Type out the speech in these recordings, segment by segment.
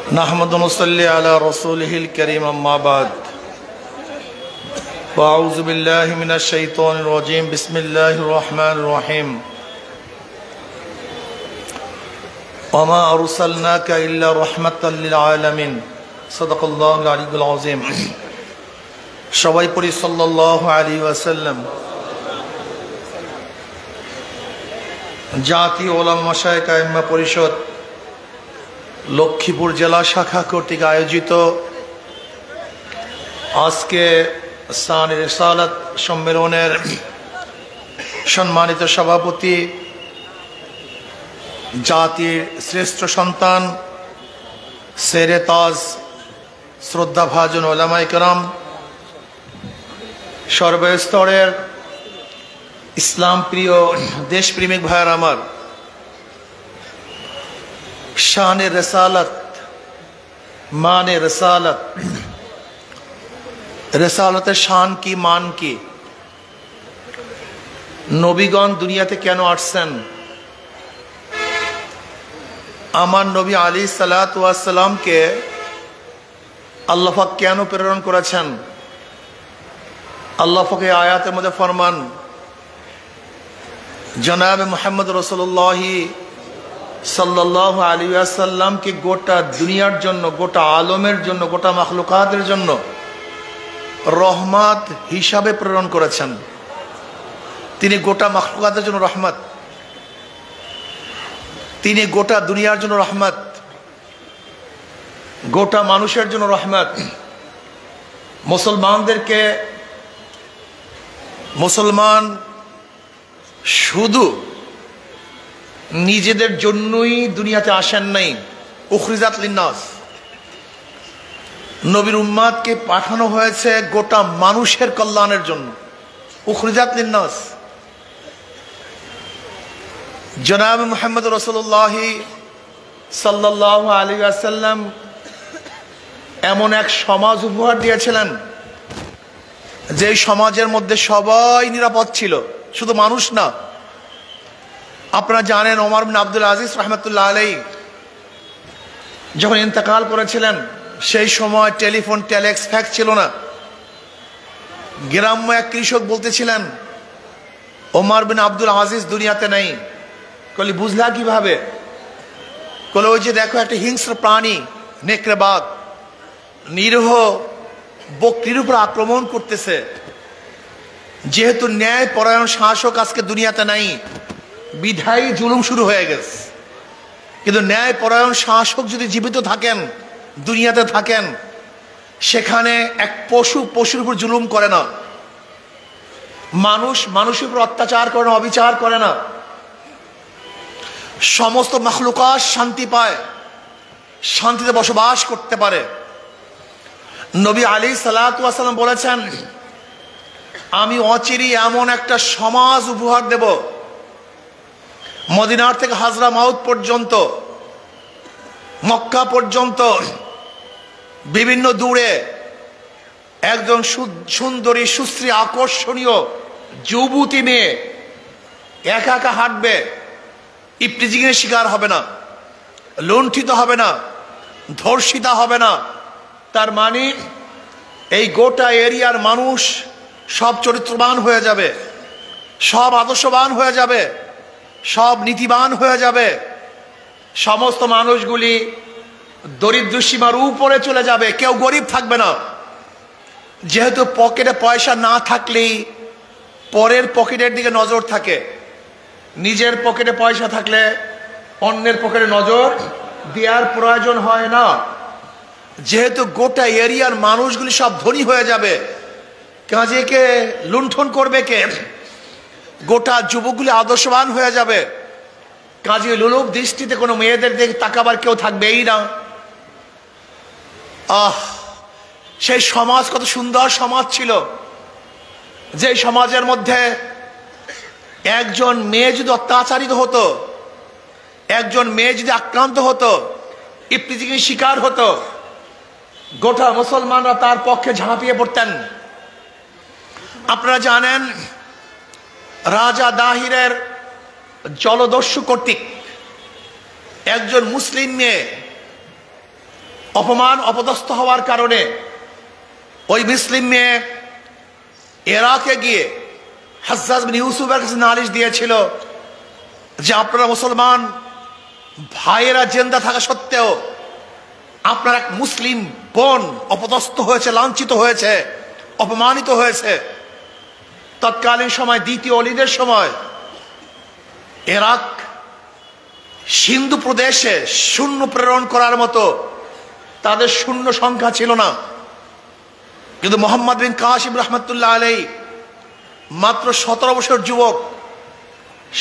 नहमदु नसल्ली अला रसूलिहिल करीम अम्मा बाद अऊज़ु बिल्लाहि मिनश शैतानिर रजीम बिस्मिल्लाहिर रहमानिर रहीम वमा अरसलनाका इल्ला रहमतल लिल आलामीन सदक़ल्लाहुल अलियुल अज़ीम। सबाई पढ़ी सल्लल्लाहु अलैहि वसल्लम। জাতীয় ওলামা মাশায়েখ আইম্মা পরিষদ লক্ষ্মীপুর জেলা শাখা কর্তৃক আয়োজিত আজকে সানি রিসালাত সম্মেলনের সম্মানিত সভাপতি, জাতির শ্রেষ্ঠ সন্তান, শেরে তাজ, শ্রদ্ধাভাজন ওলামায়ে কেরাম, সর্বস্তরের ইসলাম প্রিয় দেশপ্রেমিক ভাইয়ের আমার, শানে রেসালাত, মানে রেসালাত, রেসালতের শান কি, মান কি, নবীগণ দুনিয়াতে কেন আসছেন, আমার নবী আলাইহিস সালাতু ওয়াস সালামকে আল্লাহ পাক কেন প্রেরণ করেছেন। আল্লাহ পাক এই আয়াতের মধ্যে ফরমান, জনাব মুহাম্মদ রাসূলুল্লাহ সাল্লাল্লাহু আলাইহি ওয়াসাল্লামকে গোটা দুনিয়ার জন্য, গোটা আলমের জন্য, গোটা মাখলুকাতের জন্য রহমত হিসাবে প্রেরণ করেছেন। তিনি গোটা মাখলুকাতের জন্য রহমত, তিনি গোটা দুনিয়ার জন্য রহমত, গোটা মানুষের জন্য রহমত। মুসলমানদেরকে, মুসলমান শুধু নিজেদের জন্যই দুনিয়াতে আসেন নাই, উখরিজাত লিন্নাস, নবীর উম্মাদকে পাঠানো হয়েছে গোটা মানুষের কল্যাণের জন্য, উখরিজাত লিন্নাস। জনাব মুহাম্মদ রাসূলুল্লাহ সাল্লাল্লাহু আলাইহি ওয়াসাল্লাম এমন এক সমাজ উপহার দিয়েছিলেন যে সমাজের মধ্যে সবাই নিরাপদ ছিল, শুধু মানুষ না। আপনারা জানেন ওমর বিন আব্দুল আজিজ রাহমাতুল্লাহ আলাইহি যখন ইন্তেকাল করেছিলেন, সেই সময় টেলিফোন, টেলেক্স, ফ্যাক্স ছিল না। গ্রাম্য এক কৃষক বলতেছিলেন, ওমর বিন আব্দুল আজিজ দুনিয়াতে নেই। কলি বুঝলা কিভাবে? কলে ওই যে দেখো একটা হিংস্র প্রাণী, নেকড়ে বাঘ, নিরীহ বকরির উপর আক্রমণ করতেছে। যেহেতু ন্যায় পরায়ণ শাসক আজকে দুনিয়াতে নাই, বিধায়ী জুলুম শুরু হয়ে গেছে। কিন্তু ন্যায় পরায়ণ শাসক যদি জীবিত থাকেন, দুনিয়াতে থাকেন, সেখানে এক পশু পশুর উপর জুলুম করে না, মানুষ মানুষের উপর অত্যাচার করে না, অবিচার করে না। সমস্ত মাখলুকাত শান্তি পায়, শান্তিতে বসবাস করতে পারে। নবী আলাইহিস সালাতু ওয়াস সালাম বলেছেন, আমি অচিরেই এমন একটা সমাজ উপহার দেব, মদিনার থেকে হাজরা মাউত পর্যন্ত, মক্কা পর্যন্ত, বিভিন্ন দূরে একজন সুন্দরী, সুশ্রী, আকর্ষণীয় যুবতী মেয়ে একা একা হাঁটবে, ইফতিজিংয়ের শিকার হবে না, লুণ্ঠিত হবে না, ধর্ষিতা হবে না। তার মানে এই গোটা এরিয়ার মানুষ সব চরিত্রবান হয়ে যাবে, সব আদর্শবান হয়ে যাবে, সব নীতিবান হয়ে যাবে। সমস্ত মানুষগুলি দরিদ্র সীমার উপরে চলে যাবে, কেউ গরিব থাকবে না। যেহেতু পকেটে পয়সা না থাকলেই পরের পকেটের দিকে নজর থাকে, নিজের পকেটে পয়সা থাকলে অন্যের পকেটে নজর দেওয়ার প্রয়োজন হয় না। যেহেতু গোটা এরিয়ার মানুষগুলি সব ধনী হয়ে যাবে, কাজে কে লুণ্ঠন করবে কে? গোটা যুবকগুলি আদর্শবান হয়ে যাবে, কাজে লোলুপ দৃষ্টিতে কোনো মেয়েদের দিকে তাকাবার কেউ থাকবেই না। সেই সমাজ কত সুন্দর সমাজ ছিল, যে সমাজের মধ্যে একজন মেয়ে যদি অত্যাচারিত হতো, একজন মেয়ে যদি আক্রান্ত হতো, ইফতিজিংয়ের শিকার হতো, গোটা মুসলমানরা তার পক্ষে ঝাঁপিয়ে পড়তেন। আপনারা জানেন রাজা দাহিরের জলদস্যু কর্তৃক একজন মুসলিম মেয়ে অপমান অপদস্থ হওয়ার কারণে ওই মুসলিম মেয়ে ইরাকে গিয়ে হাজ্জাজ বিন ইউসুফের কাছে নালিশ দিয়েছিল যে আপনারা মুসলমান ভাইয়েরা জিন্দা থাকা সত্ত্বেও আপনার এক মুসলিম বোন অপদস্থ হয়েছে, লাঞ্ছিত হয়েছে, অপমানিত হয়েছে। তৎকালীন সময় দ্বিতীয় অলিদের সময় ইরাক সিন্ধু প্রদেশে সৈন্য প্রেরণ করার মতো তাদের শূন্য সংখ্যা ছিল না, কিন্তু মোহাম্মদ বিন কাসিম রহমতুল্লাহ আলাই মাত্র 17 বছর যুবক,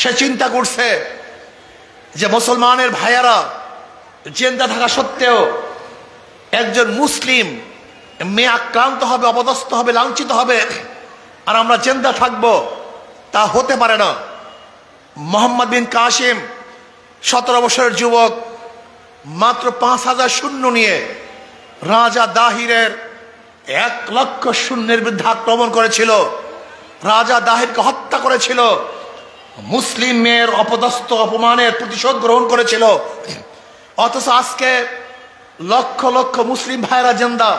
সে চিন্তা করছে যে মুসলমানের ভাইয়ারা জিন্দা থাকা সত্ত্বেও একজন মুসলিম মেয়ে আক্রান্ত হবে, অপদস্থ হবে, লাঞ্ছিত হবে, আর আমরা জিন্দা থাকবো, তা হতে পারে না। মোহাম্মদ বিন কাসিম 17 বছরের যুবক মাত্র 5000 সৈন্য নিয়ে রাজা দাহিরের 1 লক্ষ সৈন্যের বিরুদ্ধে আক্রমণ করেছিল, রাজা দাহিরকে হত্যা করেছিল, মুসলিম মেয়ের অপদস্থ অপমানের প্রতিশোধ গ্রহণ করেছিল। অথচ আজকে লক্ষ লক্ষ মুসলিম ভাইরা জিন্দা,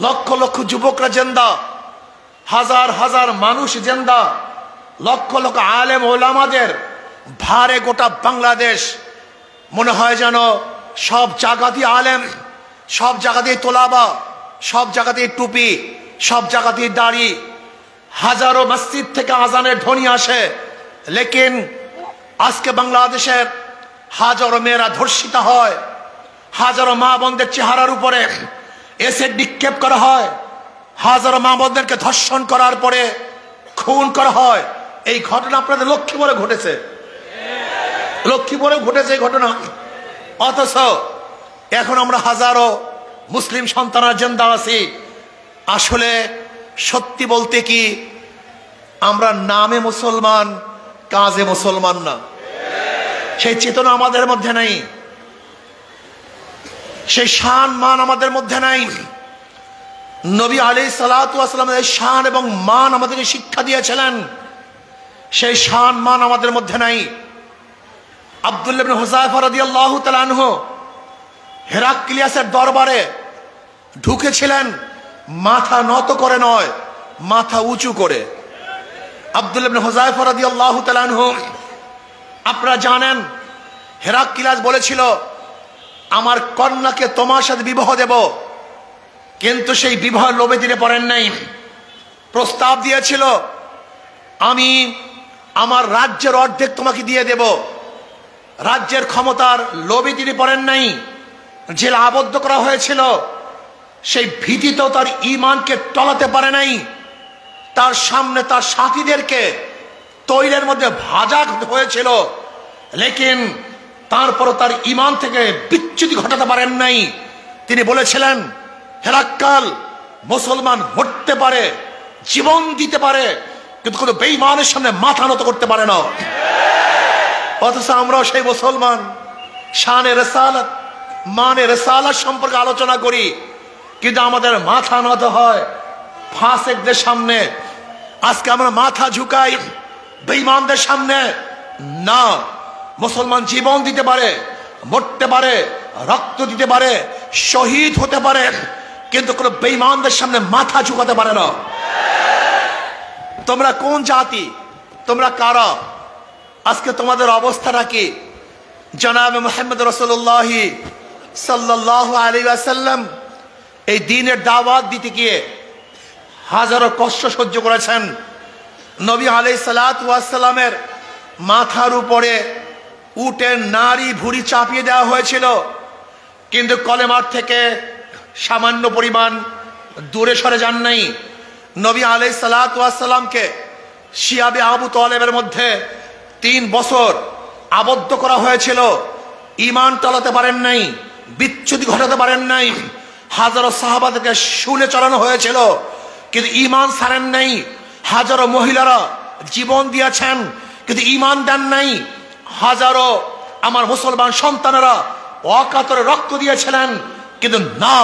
লক্ষ লক্ষ যুবকরা জিন্দা, হাজার হাজার মানুষ জিন্দা, লক্ষ লক্ষ আলেম ওলামাদের ভারে গোটা বাংলাদেশ। মনে হয় যেন সব জায়গাতেই আলেম, সব জায়গাতেই তোলাবা, সব জায়গাতেই টুপি, সব জায়গাতেই দাড়ি, হাজারো মসজিদ থেকে আজানের ধ্বনি আসে, লেকিন আজকে বাংলাদেশের হাজারো মেয়েরা ধর্ষিতা হয়, হাজারো মা বোনদের চেহারার উপরে এসিড নিক্ষেপ করা হয়, হাজারো মা বোনদেরকে ধর্ষণ করার পরে খুন করা হয়। এই ঘটনা আপনাদের লক্ষ্মীপুরে ঘটেছে, লক্ষ্মীপুরে ঘটেছে এই ঘটনা। অথচ এখন আমরা হাজারো মুসলিম সন্তানরা জিন্দা আছি। আসলে সত্যি বলতে কি, আমরা নামে মুসলমান, কাজে মুসলমান না। সেই চেতনা আমাদের মধ্যে নাই, সেই শান মান আমাদের মধ্যে নাই। নবী আলাইহিস সালাতু ওয়াস সালামের শান এবং মান আমাদেরকে শিক্ষা দিয়েছিলেন, সেই শান মান আমাদের মধ্যে নাই। আব্দুল্লাহ ইবনে হুযায়ফা রাদিয়াল্লাহু তাআলা আনহু হেরাক্লিয়াসের দরবারে ঢুকেছিলেন মাথা নত করে নয়, মাথা উঁচু করে। আব্দুল্লাহ ইবনে হুযায়ফা রাদিয়াল্লাহু তাআলা আনহু, আপনারা জানেন হেরাক্লিয়াস বলেছিল আমার কন্যাকে তোমার সাথে বিবাহ দেব, কিন্তু সেই বিবাহ লোভে তিনি পড়েন নাই। প্রস্তাব দিয়েছিল আমি আমার রাজ্যের অর্ধেক তোমাকে দিয়ে দেব, রাজ্যের ক্ষমতার লোভে তিনি পড়েন নাই। জেলে আবদ্ধ করা হয়েছিল, সেই ভীতিতেও তার ঈমানকে টলাতে পারে নাই। তার সামনে তার সাথীদেরকে তৈলের মধ্যে ভাজা হয়েছিল, লেকিন তারপরও তার ঈমান থেকে বিচ্যুতি ঘটাতে পারেন নাই। তিনি বলেছিলেন হেরাক্কাল, মুসলমান মরতে পারে, জীবন দিতে পারে, কিন্তু কোনো বেঈমানের সামনে মাথা নত করতে পারে না। অথচ আমরাও সেই মুসলমান, শানে রিসালাত, মানে রিসালাত সম্পর্কে আলোচনা করি, কিন্তু আমাদের মাথা নত হয় ফাসিকদের সামনে। আজকে আমরা মাথা ঝুঁকাই বেঈমানদের সামনে। না, মুসলমান জীবন দিতে পারে, মরতে পারে, রক্ত দিতে পারে, শহীদ হতে পারে, কিন্তু কোনো বেঈমানদের সামনে মাথা ঝুঁকাতে পারে না। তোমরা কোন জাতি, তোমরা কারা? আজকে তোমাদের অবস্থাটা কি? জনাবে মুহাম্মদ রাসূলুল্লাহ সাল্লাল্লাহু আলাইহি ওয়াসাল্লাম এই দ্বীনের দাওয়াত দিতে গিয়ে হাজারো কষ্ট সহ্য করেছেন। নবী আলাইহিস সালাতু ওয়াস সালামের মাথার উপরে উটের নাড়ি ভুঁড়ি চাপিয়ে দেওয়া হয়েছিল, কিন্তু কলেমার থেকে সামান্য পরিমাণ দূরে সরে যান নাই। নবী আলাইহিস সালাতু ওয়াস সালামকে শিয়াবে আবু তালেবের মধ্যে 3 বছর আবদ্ধ করা হয়েছিল, ঈমান টলাতে পারেন নাই, বিচ্যুতি ঘটাতে পারেন নাই। হাজারো সাহাবাদেরকে শুলে চড়ানো হয়েছিল, কিন্তু ঈমান ছাড়েন নাই। হাজারো মহিলারা জীবন দিয়েছেন, কিন্তু ঈমান দেন নাই। হাজারো আমার মুসলমান সন্তানেরা অকাতরে রক্ত দিয়েছিলেন, কিন্তু না,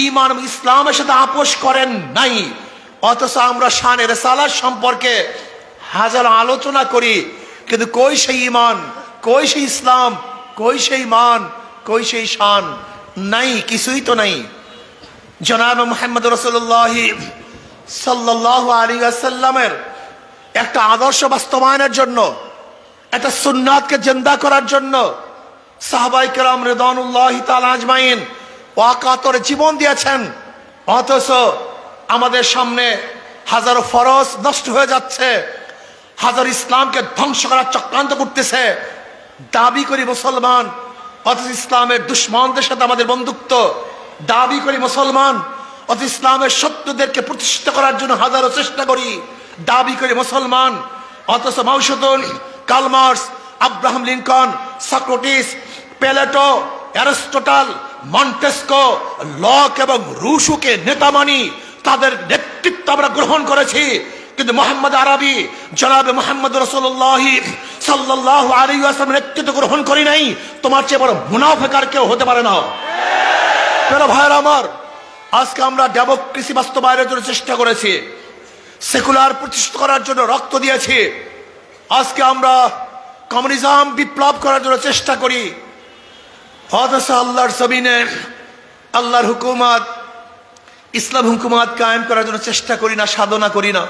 ঈমান ইসলামের সাথে আপোষ করেন নাই। অথচ আমরা শানে রিসালাত সম্পর্কে হাজার আলোচনা করি, কিন্তু কই সেই ঈমান, কই সেই ইসলাম, কই সেই মান, কই সেই শান, নাই, কিছুই তো নাই। জনাব মুহাম্মদ রাসূলুল্লাহ সাল্লাল্লাহু আলাইহি ওয়াসাল্লামের একটা আদর্শ বাস্তবায়নের জন্য, একটা সুন্নাতকে জিন্দা করার জন্য সাহাবায়ে কেরাম রিদওয়ানুল্লাহি তাআলা আজমাইন ওয়াকাতরে জীবন দিয়েছেন। অথচ আমাদের সামনে হাজারো ফরজ নষ্ট হয়ে যাচ্ছে, হাজার ইসলামকে ধ্বংস করার চক্রান্ত করতেছে। দাবি করি মুসলমান, অথচ ইসলামের দুশ্মনদের সাথে আমাদের বন্ধুত্ব। দাবি করি মুসলমান, অথচ ইসলামের শত্রুদেরকে প্রতিষ্ঠিত করার জন্য হাজারো চেষ্টা করি। দাবি করি মুসলমান, অথচ মাউসুদুন, Karl Marx, Abraham Lincoln, Socrates, Plato, Aristotle, Montesquieu, Locke এবং রুশোকে নেতা মানি, তাদের নেতৃত্ব আমরা গ্রহণ করেছি। কিন্তু মুহাম্মদ আরবি, জনাবে মুহাম্মদ রাসূলুল্লাহ সাল্লাল্লাহু আলাইহি ওয়াসাল্লামের নেতৃত্ব গ্রহণ করি নাই। তোমার চেয়ে বড় মুনাফিক আর কেউ হতে পারে না। প্রিয় ভাইরা আমার, আজকে আমরা ডেমোক্রেসি বাস্তবায়নের জন্য চেষ্টা করেছি, সেকুলার প্রতিষ্ঠা করার জন্য রক্ত দিয়েছি। আজকে আমরা কমিউনিজম বিপ্লব করার জন্য চেষ্টা করি, অথচ আল্লাহর জমিনে আল্লাহর হুকুমত, ইসলাম হুকুমত কায়েম করার জন্য চেষ্টা করি না, সাধনা করি না।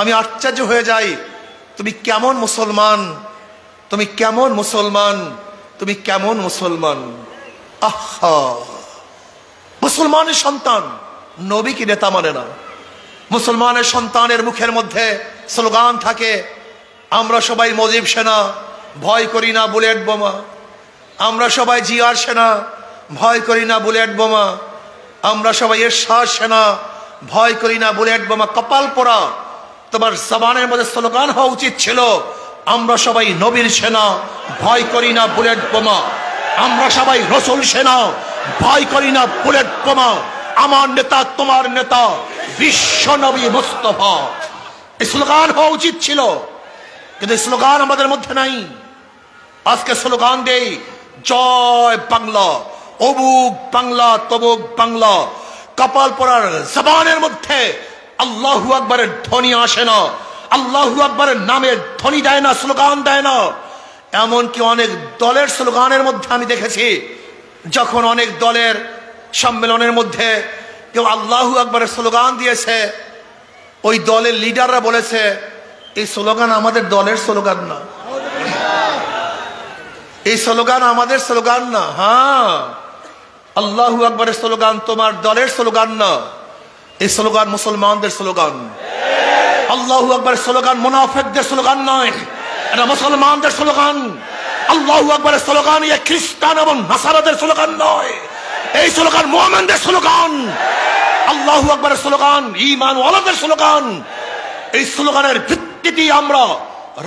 আমি আশ্চর্য হয়ে যাই, তুমি কেমন মুসলমান, তুমি কেমন মুসলমান, তুমি কেমন মুসলমান। আহা, মুসলমানের সন্তান নবী কি নেতা মানে না? মুসলমানের সন্তানের মুখের মধ্যে স্লোগান থাকে, আমরা সবাই মুজিব সেনা, ভয় করি না বুলেট বোমা। আমরা সবাই জিয়ার সেনা, ভয় করি না বুলেট বোমা। আমরা সবাই এরশাদ সেনা, ভয় করি না বুলেট বোমা। কপাল পোড়া, তোমার জবানের মধ্যে স্লোগান হওয়া উচিত ছিল, আমরা সবাই নবীর সেনা, ভয় করি না বুলেট বোমা। আমরা সবাই রসুল সেনা, ভয় করি না বুলেট বোমা। আমার নেতা তোমার নেতা বিশ্ব নবী মুস্তাফা। এই স্লোগান হওয়া উচিত ছিল, কিন্তু এই স্লোগান আমাদের মধ্যে নাই। আজকে স্লোগান দেই, জয় বাংলা, অবুক বাংলা, তবুক বাংলা। কপাল পরার জবানের মধ্যে আল্লাহু আকবারের ধ্বনি আসে না, আল্লাহু আকবারের নামের ধ্বনি দেয় না, স্লোগান দেয় না। এমনকি অনেক দলের স্লোগানের মধ্যে আমি দেখেছি, যখন অনেক দলের সম্মেলনের মধ্যে কেউ আল্লাহু আকবারের স্লোগান দিয়েছে, ওই দলের লিডাররা বলেছে এই স্লোগান আমাদের দলের স্লোগান না, এই স্লোগান আমাদের স্লোগান না। হ্যাঁ, আল্লাহু আকবারের স্লোগান তোমার দলের স্লোগান না, এই স্লোগান মুসলমানদের স্লোগান। আল্লাহু আকবারের স্লোগান মুনাফিকদের স্লোগান নয়, এটা মুসলমানদের স্লোগান। আল্লাহু আকবারের স্লোগান এই খ্রিস্টান এবং নাসারাদের স্লোগান নয়, এই স্লোগান মুমিনদের স্লোগান। আল্লাহু আকবারের স্লোগান ঈমান ওয়ালাদের স্লোগান। এই স্লোগানের ভিত্তিতে আমরা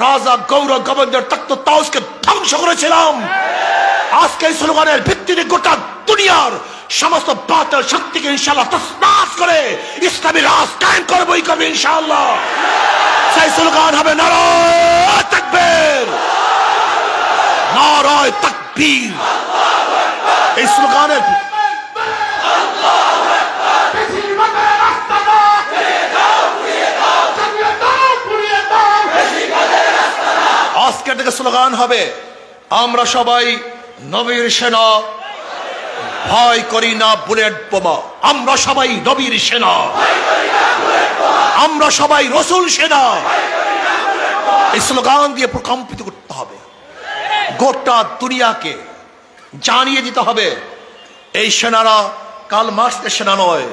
রাজা গৌর গোবিন্দের তখ্ত তাউসকে ধ্বংস করেছিলাম। আজকে এই স্লোগানের ভিত্তিতে গোটা দুনিয়ার সমস্ত বাতিল শক্তিকে ইনশাআল্লাহ তছনছ করে ইসলামী রাজ কায়েম করবই করবে ইনশাআল্লাহ। সেই স্লোগান হবে নারায়ে তাকবীর, নারায়ে তাকবীর। এই স্লোগানের আজকের থেকে স্লোগান হবে, আমরা সবাই নবীর সেনা, ভয় করি না বুলেট বোমা। আমরা সবাই নবীর সেনা, আমরা সবাই রসুল সেনা। এই স্লোগান দিয়ে প্রকম্পিত করতে হবে, গোটা দুনিয়াকে জানিয়ে দিতে হবে এই সেনারা কার্ল মার্কসের সেনা নয়,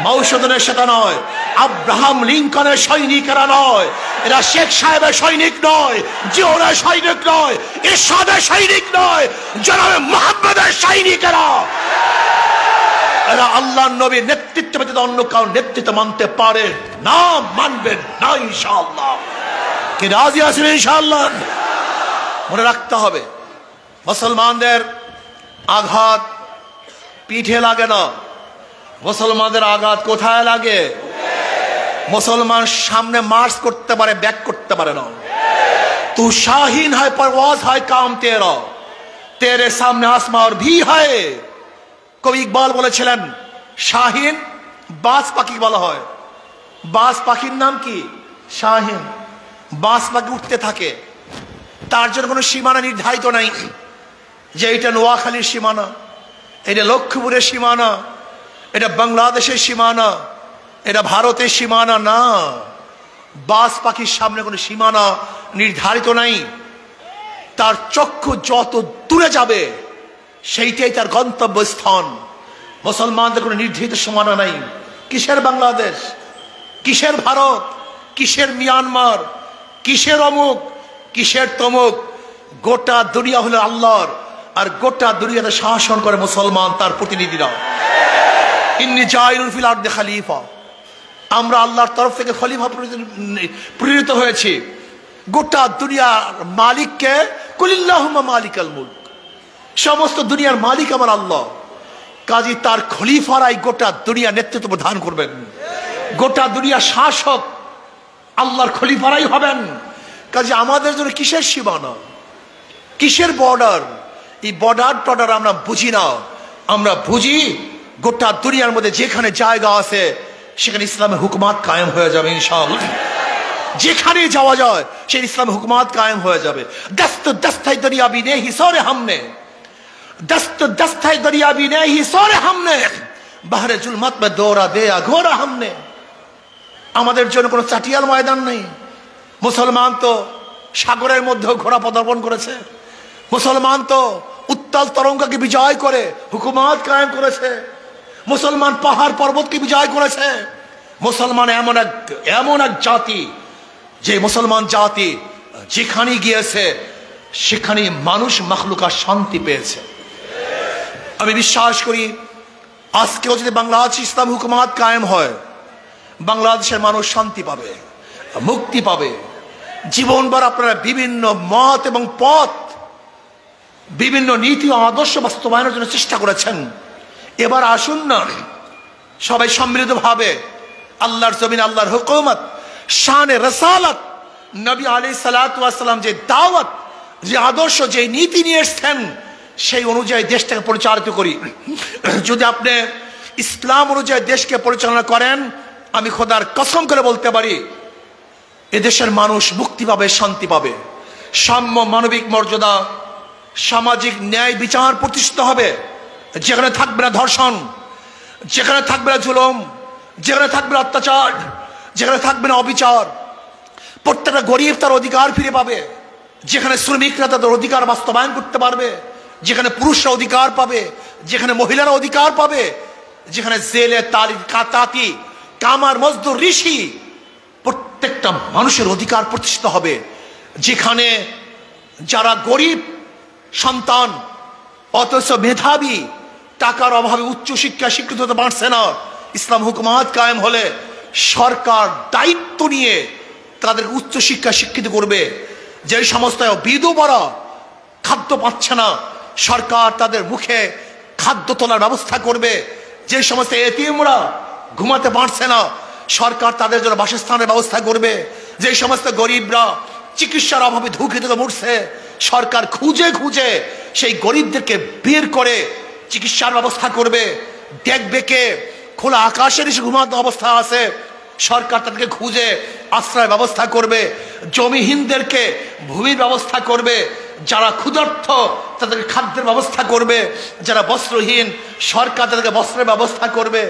মাউসুদুনের সেনা নয়, আব্রাহাম লিঙ্কনের সৈনিকেরা নয়, এরা শেখ সাহেবের সৈনিক নয়, জিওরের সৈনিক নয়, এরশাদের সৈনিক নয়, জনাবে মুহাম্মদের সৈনিকেরা। এরা আল্লাহর নবীর নেতৃত্ব ব্যতীত অন্য কারো নেতৃত্ব মানতে পারে না, মানবেন না ইনশাআল্লাহ। কি রাজি আছেন ইনশাআল্লাহ? মনে রাখতে হবে, মুসলমানদের আঘাত পিঠে লাগে না, মুসলমানদের আঘাত কোথায় লাগে? মুসলমান সামনে মার্চ করতে পারে, ব্যাক করতে পারে না। তু শাহিন হয় परवाज है काम तेरा, तेरे सामने आसमां और भी है। কবি ইকবাল বলেছিলেন, শাহিন বাজ পাখি বলা হয়। বাজ পাখির নাম কি? শাহিন। বাজ পাখি উঠতে থাকে, তার জন্য কোনো সীমানা নির্ধারিত নাই যে এটা নোয়াখালীর সীমানা, এটা লক্ষ্মীপুরের সীমানা, এটা বাংলাদেশের সীমানা, এটা ভারতের সীমানা না। বাজ পাখির সামনে কোনো সীমানা নির্ধারিত নাই। তার চক্ষু যত দূরে যাবে সেইটাই তার গন্তব্যস্থান। মুসলমানদের কোনো নির্ধারিত সীমানা নাই। কিসের বাংলাদেশ, কিসের ভারত, কিসের মিয়ানমার, কিসের অমুক, কিসের তমুক। গোটা দুনিয়া হলো আল্লাহর, আর গোটা দুনিয়াতে শাসন করে মুসলমান, তার প্রতিনিধিরা। ইন্নী জাইলুন ফিল আরদি খলিফা, আমরা আল্লাহর তরফ থেকে খলিফা প্রেরিত হয়েছি। গোটা দুনিয়ার মালিককে কুলিল্লাহুম্মা মালিকাল মুলক, সমস্ত দুনিয়ার মালিক আমার আল্লাহ। কাজী তার খলিফারাই গোটা দুনিয়া নেতৃত্ব প্রদান করবেন। গোটা দুনিয়া শাসক আল্লাহর খলিফারাই হবেন। কাজে আমাদের জন্য কিসের সীমানা, কিসের বর্ডার? এই বর্ডার টর্ডার আমরা বুঝি না। আমরা বুঝি গোটা দুনিয়ার মধ্যে যেখানে জায়গা আছে সেখানে ইসলামের হুকুমাত কায়েম হয়ে যাবে ইনশাআল্লাহ। যেখানে যাওয়া যায় সেই ইসলামের হুকুমাত কায়েম হয়ে যাবে। দস্ত দস্তায় দরিয়া বি নে হিসরে हमने, दस्त दस्ताए दरिया भी नहीं सोरे हमने, বাহরে জুলমাত মে দৌড়া দেয়া ঘোরা हमने। আমাদের জন্য কোনো চাটিয়াল ময়দান নেই। মুসলমান তো সাগরের মধ্যেও ঘোড়া পদার্পণ করেছে। মুসলমান তো উত্তাল তরঙ্গকে বিজয় করে হুকুমাত কায়েম করেছে। মুসলমান পাহাড় পর্বতকে বিজয় করেছে। মুসলমান এমন এক জাতি, যে মুসলমান জাতি যেখানে গিয়েছে সেখানে মানুষ মাখলুকা শান্তি পেয়েছে। আমি বিশ্বাস করি আজকেও যদি বাংলাদেশ ইসলাম হুকুমাত কায়েম হয়, বাংলাদেশের মানুষ শান্তি পাবে, মুক্তি পাবে। জীবনভর আপনারা বিভিন্ন মত এবং পথ, বিভিন্ন নীতি ও আদর্শ বাস্তবায়নের জন্য চেষ্টা করেছেন। এবার আসুন না সবাই সম্মিলিতভাবে আল্লাহর জমিন, আল্লাহর হুকুমত, শানে রসালত, নবী আলাইহিস সালাতু ওয়াস সালাম যে দাওয়াত, যে আদর্শ, যে নীতি নিয়ে এসেছেন সেই অনুযায়ী দেশটাকে পরিচালিত করি। যদি আপনি ইসলাম অনুযায়ী দেশকে পরিচালনা করেন, আমি খোদার কসম করে বলতে পারি এদেশের মানুষ মুক্তি পাবে, শান্তি পাবে। সাম্য, মানবিক মর্যাদা, সামাজিক ন্যায় বিচার প্রতিষ্ঠিত হবে। যেখানে থাকবে না ধর্ষণ, যেখানে থাকবে না জুলুম, যেখানে থাকবে না অত্যাচার, যেখানে থাকবে না অবিচার। প্রত্যেকটা গরিব তার অধিকার ফিরে পাবে। যেখানে শ্রমিকরা তাদের অধিকার বাস্তবায়ন করতে পারবে, যেখানে পুরুষরা অধিকার পাবে, যেখানে মহিলারা অধিকার পাবে, যেখানে জেলে তাঁতি, কামার, মজদুর, ঋষি, প্রত্যেকটা মানুষের অধিকার প্রতিষ্ঠিত হবে। যেখানে যারা গরিব সন্তান অথচ মেধাবী, টাকার অভাবে উচ্চশিক্ষা শিক্ষিত হতে পারছে না, ইসলাম হুকুমাত কায়েম হলে সরকার দায়িত্ব নিয়ে তাদের উচ্চশিক্ষা শিক্ষিত করবে। যে সমস্ত বিধবারা খাদ্য পাচ্ছে না, সরকার তাদের মুখে খাদ্য তোলার ব্যবস্থা করবে। যে সমস্ত এতিমরা ঘুমাতে পারছে না, সরকার তাদের জন্য বাসস্থানের ব্যবস্থা করবে। যে সমস্ত গরিবরা চিকিৎসার অভাবে ধুকে ধুকে মরছে, সরকার খুঁজে খুঁজে সেই গরিবদেরকে বের করে চিকিৎসার ব্যবস্থা করবে। দেখবে কে খোলা আকাশের এসে ঘুমাতে অবস্থা আছে, সরকার তাদেরকে খুঁজে আশ্রয় ব্যবস্থা করবে। জমিহীনদেরকে ভূমির ব্যবস্থা করবে। যারা ক্ষুধার্ত তাদেরকে খাদ্যের ব্যবস্থা করবে। যারা বস্ত্রহীন সরকার তাদেরকে বস্ত্রের ব্যবস্থা করবে।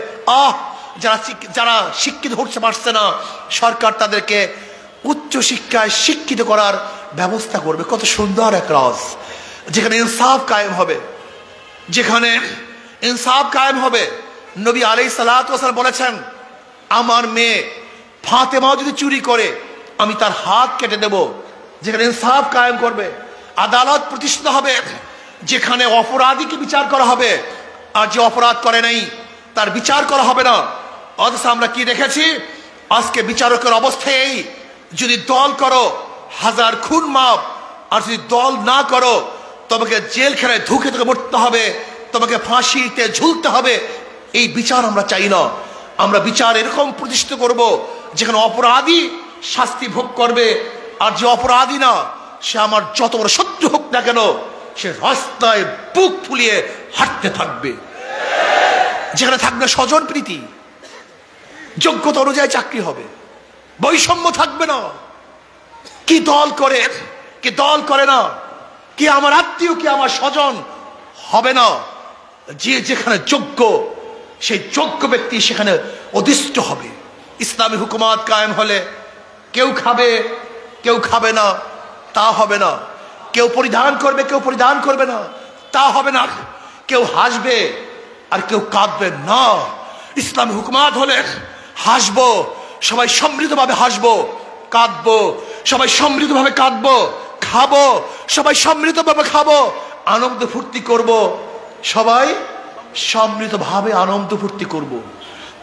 যারা শিক্ষিত হতে পারছে না, সরকার তাদেরকে উচ্চ শিক্ষায় শিক্ষিত করার ব্যবস্থা করবে। কত সুন্দর এক রাজ, যেখানে ইনসাফ কায়েম হবে, যেখানে ইনসাফ কায়েম হবে। নবী আলাইহিস সালাতু ওয়াস সালাম বলেছেন, আমার মেয়ে ফাতেমা যদি চুরি করে আমি তার হাত কেটে দেব। যেখানে ইনসাফ কায়েম করবে, আদালত প্রতিষ্ঠিত হবে, যেখানে অপরাধীকে বিচার করা হবে, আর যে অপরাধ করে নাই তার বিচার করা হবে না। অথচ আমরা কি দেখেছি, আজকে বিচারকের অবস্থা এই, যদি দল করো হাজার খুন মাপ, আর যদি দল না করো তোমাকে জেলখানায় ধুকে ধুকে মরতে হবে, তোমাকে ফাঁসিতে ঝুলতে হবে। এই বিচার আমরা চাই না। আমরা বিচার এরকম প্রতিষ্ঠিত করব যেখানে অপরাধী শাস্তি ভোগ করবে, আর যে অপরাধী না সে আমার যত বড় শত্রু হোক না কেন সে রাস্তায় বুক ফুলিয়ে হাঁটতে থাকবে। যেখানে থাকবে স্বজন প্রীতি, যোগ্যতা অনুযায়ী চাকরি হবে, বৈষম্য থাকবে না। কি দল করে কি দল করে না, কি আমার আত্মীয় কি আমার স্বজন হবে না, যে যেখানে যোগ্য সেই যোগ্য ব্যক্তি সেখানে অধিষ্ঠ হবে। ইসলামী হুকুমত কায়েম হলে কেউ খাবে কেউ খাবে না তা হবে না, কেউ পরিধান করবে কেউ পরিধান করবে না তা হবে না, কেউ হাসবে আর কেউ কাঁদবে না। ইসলামী হুকুমত হলে হাসবো সবাই সমৃদ্ধভাবে হাসবো, কাঁদবো সবাই সমৃদ্ধভাবে কাঁদবো, খাবো সবাই সমৃদ্ধভাবে খাবো, আনন্দ ফুর্তি করব সবাই সমৃদ্ধভাবে আনন্দ ফুর্তি করব।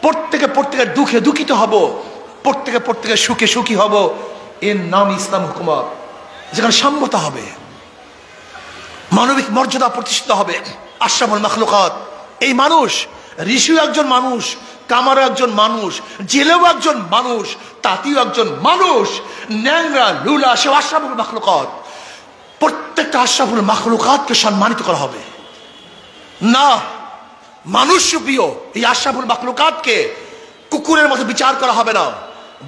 প্রত্যেকে প্রত্যেকের দুঃখে দুঃখিত হব, প্রত্যেকে প্রত্যেকের সুখে সুখী হব। এর নাম ইসলাম হুকুমত, যেখানে সাম্যতা হবে, মানবিক মর্যাদা প্রতিষ্ঠিত হবে। আশরাফুল মাখলুকাত এই মানুষ, ঋষিও একজন মানুষ, কামারও একজন মানুষ, জেলেও একজন মানুষ, তাঁতিও একজন মানুষ, ন্যাংরা লুলা সে আশরাফুল মাখলুকাত। প্রত্যেকটা আশরাফুল মাখলুকাতকে সম্মানিত করা হবে না। মানুষ প্রিয় এই আশরাফুল মাখলুকাতকে কুকুরের মতো বিচার করা হবে না,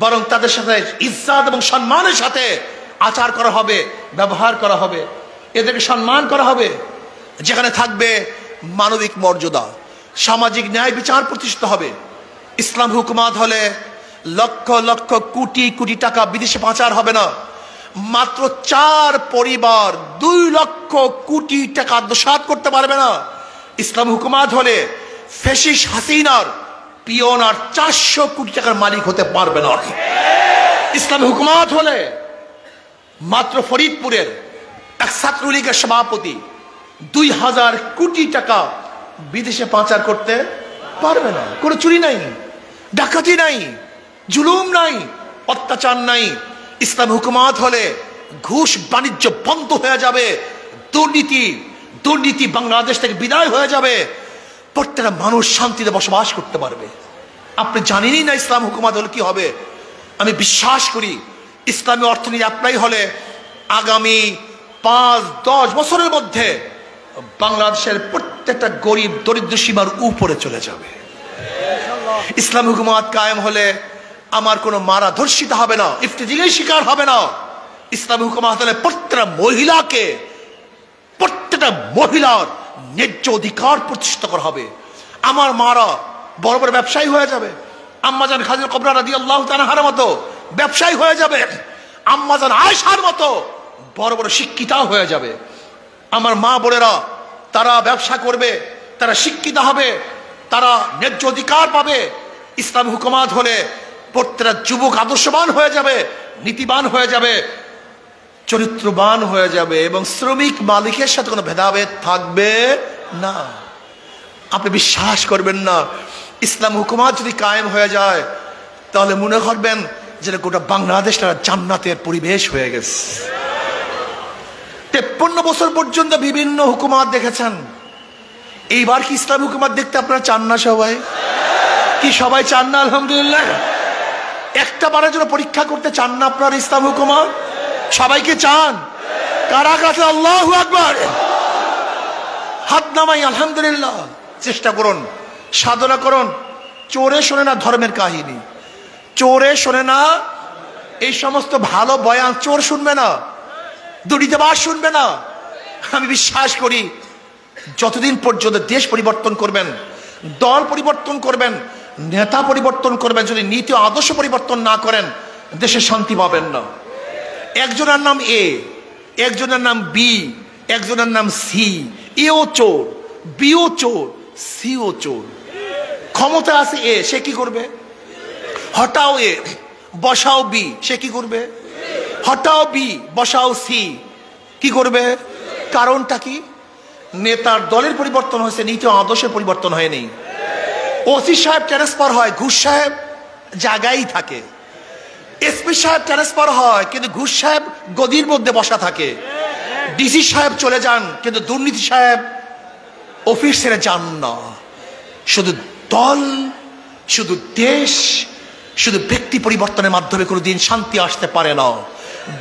বরং তাদের সাথে ইজ্জত এবং সম্মানের সাথে আচার করা হবে, ব্যবহার করা হবে, এদেরকে সম্মান করা হবে। যেখানে থাকবে মানবিক মর্যাদা, সামাজিক ন্যায় বিচার প্রতিষ্ঠিত হবে। ইসলাম হুকুমত হলে লক্ষ লক্ষ কোটি কোটি টাকা বিদেশে পাচার হবে না। মাত্র 4 পরিবার 2 লক্ষ কোটি টাকা আত্মসাৎ করতে পারবে না। ইসলাম হুকুমত হলে ফ্যাসিস্ট হাসিনার পিয়ন আর 400 কোটি টাকার মালিক হতে পারবে না। ইসলাম হুকুমত হলে মাত্র ফরিদপুরের এক ছাত্রলীগের সভাপতি 2000 কোটি টাকা বিদেশে পাচার করতে পারবে না। কোনো চুরি নাই, ডাকাতি নাই, জুলুম নাই, অত্যাচার নাই। ইসলাম হুকুমত হলে ঘুষ বাণিজ্য বন্ধ হয়ে যাবে, দুর্নীতি বাংলাদেশ থেকে বিদায় হয়ে যাবে, প্রত্যেকটা মানুষ শান্তিতে বসবাস করতে পারবে। আপনি জানেনই না ইসলাম হুকুমত হলে কি হবে। আমি বিশ্বাস করি ইসলামী অর্থনীতি অ্যাপ্লাই হলে আগামী 5-10 বছরের মধ্যে বাংলাদেশের প্রত্যেকটা গরিব দরিদ্র সীমার উপরে চলে যাবে। ইসলাম হুকুমত কায়েম হলে আমার কোনো মারা ধর্ষিত হবে না, ইফতিজিংয়ের শিকার হবে না। ইসলাম হুকুমত হলে প্রত্যেকটা মহিলার ন্যায্য অধিকার প্রতিষ্ঠিত করা হবে। আমার মারা বড় বড় ব্যবসায়ী হয়ে যাবে। আম্মাজান খাদিজা কুবরা রাদিয়াল্লাহু তাআলার মতো ব্যবসায়ী হয়ে যাবে। আম্মাজান আয়েশার মতো বড় বড় শিক্ষিতা হয়ে যাবে। আমার মা বোনেরা তারা ব্যবসা করবে, তারা শিক্ষিত হবে, তারা ন্যায্য অধিকার পাবে। ইসলাম হুকুমত হলে প্রত্যেকটা যুবক আদর্শবান হয়ে যাবে, নীতিবান হয়ে যাবে, চরিত্রবান হয়ে যাবে, এবং শ্রমিক মালিকের সাথে কোনো ভেদাভেদ থাকবে না। আপনি বিশ্বাস করবেন না, ইসলাম হুকুমত যদি কায়েম হয়ে যায় তাহলে মনে করবেন যে গোটা বাংলাদেশটা জান্নাতের পরিবেশ হয়ে গেছে। 53 বছর পর্যন্ত বিভিন্ন হুকুমত দেখেছেন, এইবার কি ইসলাম হুকুমত দেখতে আপনারা চান না? সবাই কি সবাই চান না? আলহামদুলিল্লাহ। একটা বারের জন্য পরীক্ষা করতে চান না আপনারা ইসলাম হুকুমত? সবাইকে চান? কারা কাছে আল্লাহু আকবার হাত নামাই আলহামদুলিল্লাহ। চেষ্টা করুন, সাধনা করুন। চোরে শোনে না ধর্মের কাহিনী, চোরে শোনে না এই সমস্ত ভালো বয়ান, চোর শুনবে না, দুর্নীতিবাজ শুনবে না। আমি বিশ্বাস করি যতদিন পর্যন্ত দেশ পরিবর্তন করবেন, দল পরিবর্তন করবেন, নেতা পরিবর্তন করবেন, যদি নীতি আদর্শ পরিবর্তন না করেন দেশে শান্তি পাবেন না। একজনের নাম এ, একজনের নাম বি, একজনের নাম সি। এও চোর, বিও চোর, সিও চোর। ক্ষমতা আছে এ, সে কি করবে? হটাও এ বসাও বি, সে কি করবে? হটাও বি বসাও সি, কি করবে? কারণটা কি? নেতার দলের পরিবর্তন হয়েছে, নীতি আদর্শের পরিবর্তন হয়নি। ওসি সাহেব ট্রান্সফার হয়, ঘুষ সাহেব জায়গায় থাকে। এসপি সাহেব ট্রান্সফার হয়, কিন্তু ঘুষ সাহেব গদির মধ্যে বসা থাকে। ডিসি সাহেব চলে যান, কিন্তু দুর্নীতি সাহেব অফিস ছেড়ে যান না। শুধু দল, শুধু দেশ, শুধু ব্যক্তি পরিবর্তনের মাধ্যমে কোনোদিন শান্তি আসতে পারে না।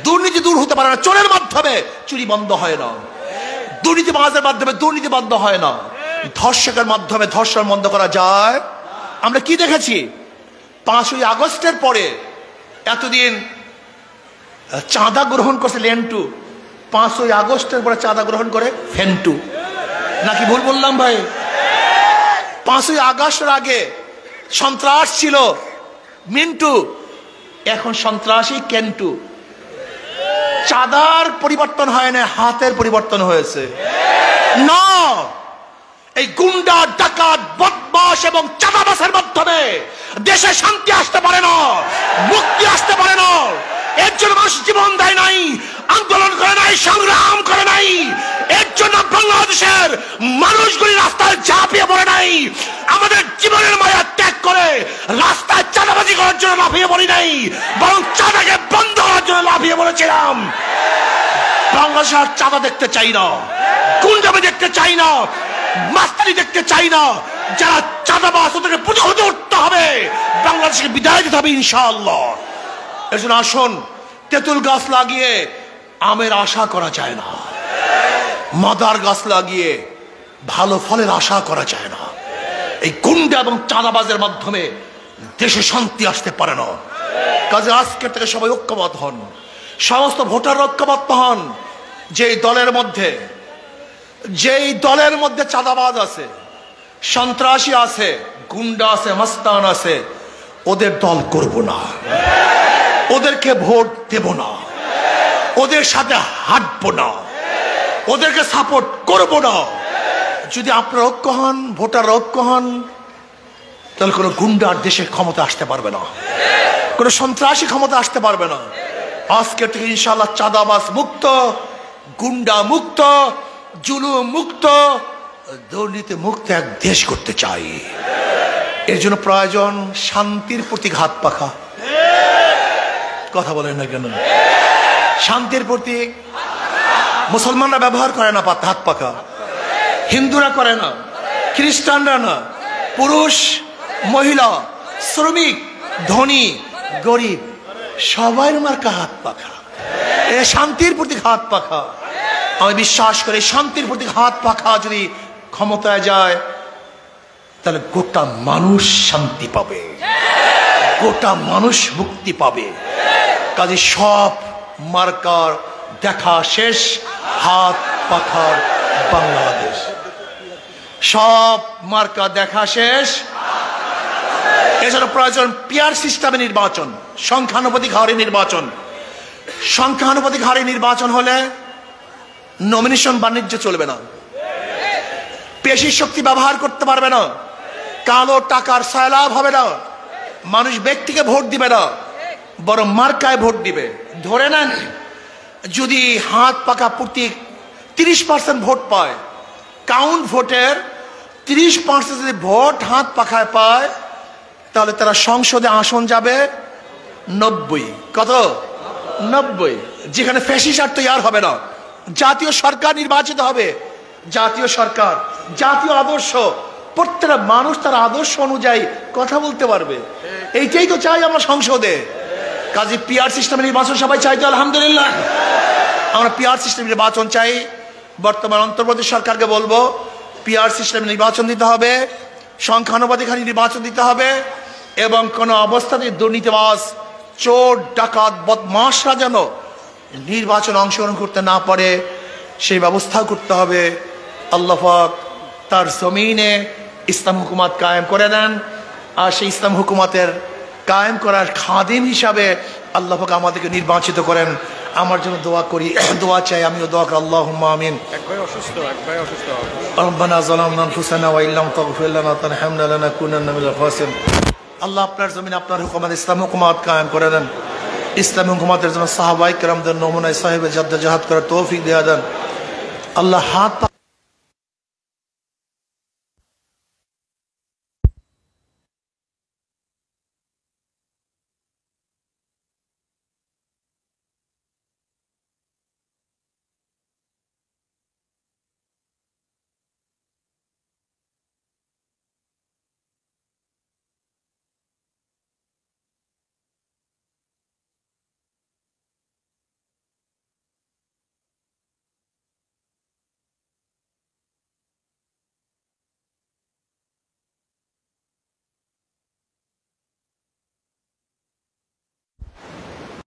দুর্নীতি দূর হতে পারে না চোরের মাধ্যমে, চুরি বন্ধ হয় না। দুর্নীতিবাজের মাধ্যমে দুর্নীতি বন্ধ হয় না। ধর্ষকের মাধ্যমে ধর্ষণ বন্ধ করা যায়। আমরা কি দেখেছি 5ই আগস্টের পরে? এতদিন চাঁদা গ্রহণ করছে লেন্টু, 5ই আগস্টের পরে চাঁদা গ্রহণ করে ফেন্টু। নাকি ভুল বললাম ভাই? 5ই আগস্টের আগে সন্ত্রাস ছিল মিন্টু, এখন সন্ত্রাসী কেন্টু। চাঁদার পরিবর্তন হয় না, হাতের পরিবর্তন হয়েছে। না, এই গুন্ডা, ডাকাত, বদমাশ এবং চাঁদাবাসের মাধ্যমে দেশে শান্তি আসতে পারে না, মুক্তি আসতে পারে না। এর জন্য মানুষ জীবন দেয় নাই, আন্দোলন করে নাই, সংগ্রাম করে নাই। এর জন্য বাংলাদেশের মানুষগুলি রাস্তায় ঝাঁপিয়ে পড়ে নাই। আমাদের জীবনের মায়া ত্যাগ করে রাস্তায় চাঁদাবাজি করার জন্য লাফিয়ে পড়ি নাই, বরং চাঁদাকে বন্ধ করার জন্য লাফিয়ে পড়েছিলাম। বাংলাদেশ আর চাঁদা দেখতে চাই না, গুন্ডামি দেখতে চাই না, মাস্তানি দেখতে চাই না। যারা চাঁদাবাজ ওদেরকে প্রতিহত করতে হবে, বাংলাদেশকে বিদায় দিতে হবে ইনশাআল্লাহ। এর জন্য আসুন, তেঁতুল গাছ লাগিয়ে আমের আশা করা যায় না, মাদার গাছ লাগিয়ে ভালো ফলের আশা করা যায় না। এই গুন্ডা এবং চাঁদাবাজের মাধ্যমে দেশে শান্তি আসতে পারে না। কাজে আজকের থেকে সবাই ঐক্যবদ্ধ হন, সমস্ত ভোটার ঐক্যবদ্ধ হন। যেই দলের মধ্যে চাঁদাবাজ আছে, সন্ত্রাসী আছে, গুন্ডা আছে, মাস্তান আছে, ওদের দল করব না, ওদেরকে ভোট দেব না, ওদের সাথে হাঁটবো না, ওদেরকে সাপোর্ট করব না। যদি আপনারা ঐক্য হন, ভোটার ঐক্য হন, তাহলে কোনো গুন্ডার দেশে ক্ষমতা আসতে পারবে না, কোনো সন্ত্রাসী ক্ষমতা আসতে পারবে না। আজকের থেকে ইনশাআল্লাহ চাঁদাবাজ মুক্ত, গুন্ডা মুক্ত, জুলুম মুক্ত, দুর্নীতি মুক্ত এক দেশ করতে চাই। এর জন্য প্রয়োজন শান্তির প্রতীক হাত পাখা। কথা বলেন না কেন? শান্তির প্রতীক মুসলমানরা ব্যবহার করে না হাত পাখা, হিন্দুরা করে না, খ্রিস্টানরা না, পুরুষ, মহিলা, শ্রমিক, ধনী, গরিব, সবাই মার্কা হাত পাখা। এ শান্তির প্রতীক হাত পাখা। আমি বিশ্বাস করি শান্তির প্রতীক হাত পাখা যদি ক্ষমতায় যায়, তাহলে গোটা মানুষ শান্তি পাবে, গোটা মানুষ মুক্তি পাবে। কাজে সব মার্কার দেখা শেষ, হাত পাখার বাংলাদেশ। সব মার্কা দেখা শেষ। এছাড়া প্রয়োজন পিয়ার সিস্টেমে নির্বাচন, সংখ্যানুপাতিক হারে নির্বাচন। সংখ্যানুপাতিক হারে নির্বাচন হলে নমিনেশন বাণিজ্য চলবে না, পেশি শক্তি ব্যবহার করতে পারবে না, কালো টাকার সয়লাভ হবে না, মানুষ ব্যক্তিকে ভোট দিবে না, বরং মার্কায় ভোট দিবে। ধরে নেন যদি হাত পাকা প্রতীক 30% ভোট পায়, কাউন্ট ভোটের 30% যদি ভোট হাত পাখায় পায়, তাহলে তারা সংসদে আসন যাবে 90। কত? 90। যেখানে ফ্যাসিস্ট আর তৈরি হবে না, জাতীয় সরকার নির্বাচিত হবে। জাতীয় সরকার, জাতীয় আদর্শ, প্রত্যেকটা মানুষ তার আদর্শ অনুযায়ী কথা বলতে পারবে। এইটাই তো চাই আমরা সংসদে। কাজে পিআর সিস্টেমের নির্বাচন সবাই চাই তো আলহামদুলিল্লাহ। আমরা পিআর সিস্টেম নির্বাচন চাই। বর্তমান অন্তর্বর্তী সরকারকে বলবো পিআর সিস্টেম নির্বাচন দিতে হবে, সংখ্যানুপাতিক নির্বাচন দিতে হবে, এবং কোনো অবস্থাতে দুর্নীতিবাজ, চোর, ডাকাত, বদমাশরা যেন নির্বাচন অংশগ্রহণ করতে না পারে সেই ব্যবস্থা করতে হবে। আল্লাহ পাক তার জমিনে ইসলাম হুকুমত কায়েম করে দেন, আর সেই ইসলাম হুকুমতের কায়েম করার খাদিম হিসাবে আল্লাহ পাক আমাদেরকে নির্বাচিত করেন। আমার জন্য দোয়া করি, দোয়া চাই, আমিও দোয়া করি। আল্লাহুম্মা আমিন। এক ভাই অসুস্থ। রব্বানা যালামনা আনফুসানা ওয়া ইল্লাম তাগফির লানা ওয়া তারহামনা লানাকুনান্না মিনাল খাসিরিন। আল্লাহ আপনার জমিনে আপনার হুকুমত, ইসলাম হুকুমত কায়েম করে দেন। ইসলাম হুকুমতের জন্য সাহাবায়ে কেরামদের নমুনায় সাহেবে জাদ্দ জাহাদ করার তৌফিক দিয়ে দেন। আল্লাহ হাত